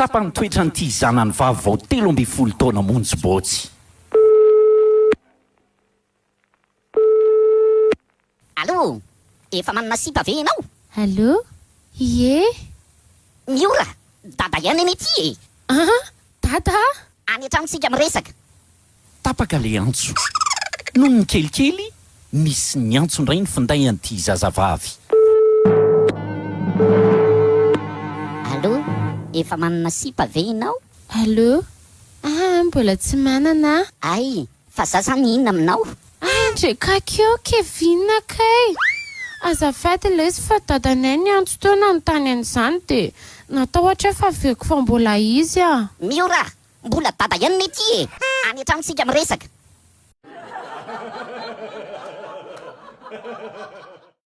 Tsapa ny toetra n'ity zanany vavy vao 13 taona monjy Bôtsy. Allô, efa manana sipa ve ianao? Allô? Ie? Miora, dada ihany eny ety e. Dada? Any an-tranotsika miresaka. Tapaka le antso. Noho ny kelikely, misy ny antso indray ny finday an'ity zazavavy. Allô, efa manana sipa ve ianao? Allô? Mbola tsy manana. Ay, fa za zany inona aminao? Ndraika keo Kevin kay. Azafady ilay izy fa dadanay ny antso teo nanontany an'izany dia natao ohatra fa aveko fa mbola izy a. Miora, mbola dada ihany ny ety e. Any an-tranotsika miresaka.